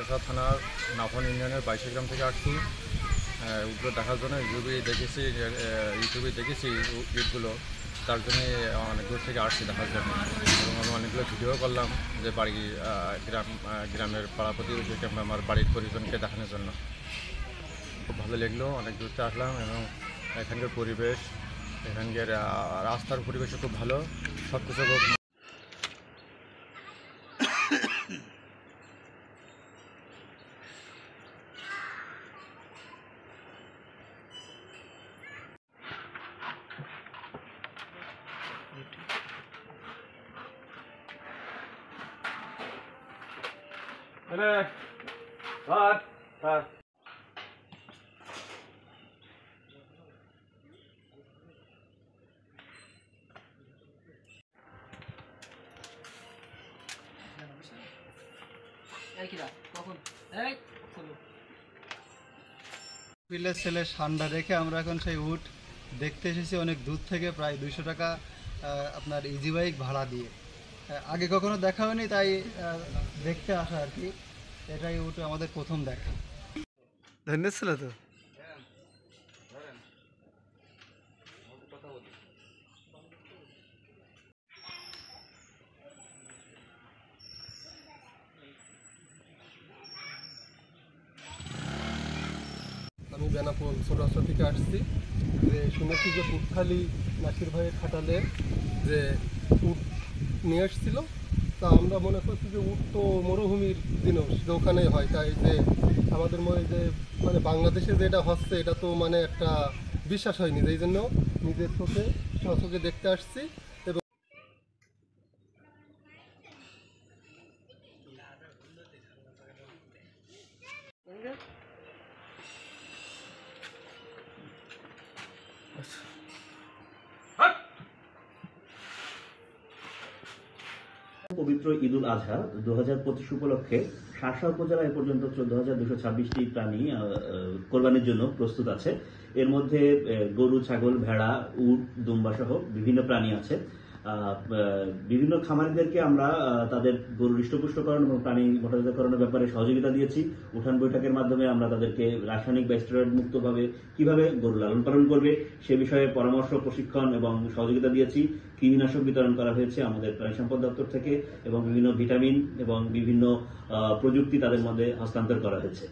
মাদ্রাসা থানার নাফন ইউনিয়নের 22 গ্রাম থেকে আসছি উটগুলো দেখার জন্য। ইউটিউবে দেখেছি ইটগুলো, তার জন্য অনেক দূর থেকে আসছি দেখার জন্য। এবং আমি অনেকগুলো ভিডিও করলাম যে গ্রামের পাড়া প্রতিবেশীকে আমার বাড়ির পরিজনকে দেখানোর জন্য। খুব ভালো লাগলো, অনেক দূরতে আসলাম এবং এখানকার পরিবেশ, এখানকার রাস্তার পরিবেশও খুব ভালো, সব কিছু খুব বিলের ছেলে ঠান্ডা রেখে আমরা এখন সেই উট দেখতে এসেছি অনেক দূর থেকে, প্রায় 200 টাকা আপনার ইজি বাইক ভাড়া দিয়ে। আগে কখনো দেখা হয়নি, তাই দেখতে আসা আর কি। এটাই উট আমাদের প্রথম দেখা। ধন্যবাদ ছিল তো। আমি বেনাপোল ছোট রাস্তা থেকে আসছি। যে শুনেছি যে উটখালি নাসির ভাইয়ের খাটালে যে উট নিয়ে এসেছিল, তা আমরা মনে করছি যে উট তো মরুভূমির জিনিস, যে ওখানেই হয়। তাই যে আমাদের মনে যে মানে বাংলাদেশে যেটা হচ্ছে এটা তো মানে একটা বিশ্বাস হয়নি, যেই জন্য নিজের চোখে দেখতে আসছি। এবং পবিত্র ঈদুল আজহা 2025 উপলক্ষে শার্শা উপজেলা এ পর্যন্ত 14,226টি প্রাণী কোরবানির জন্য প্রস্তুত আছে। এর মধ্যে গরু, ছাগল, ভেড়া, উট, দুম্বা সহ বিভিন্ন প্রাণী আছে। বিভিন্ন খামারিদেরকে আমরা তাদের গরু হৃষ্টপুষ্টকরণ এবং প্রাণী মোটাতাজাকরণের ব্যাপারে সহযোগিতা দিয়েছি। উঠান বৈঠকের মাধ্যমে আমরা তাদেরকে রাসায়নিক বা স্টেরয়েড মুক্তভাবে কিভাবে গরু লালন পালন করবে সে বিষয়ে পরামর্শ, প্রশিক্ষণ এবং সহযোগিতা দিয়েছি। কীটনাশক বিতরণ করা হয়েছে আমাদের প্রাণী সম্পদ দপ্তর থেকে এবং বিভিন্ন ভিটামিন এবং বিভিন্ন প্রযুক্তি তাদের মধ্যে হস্তান্তর করা হয়েছে।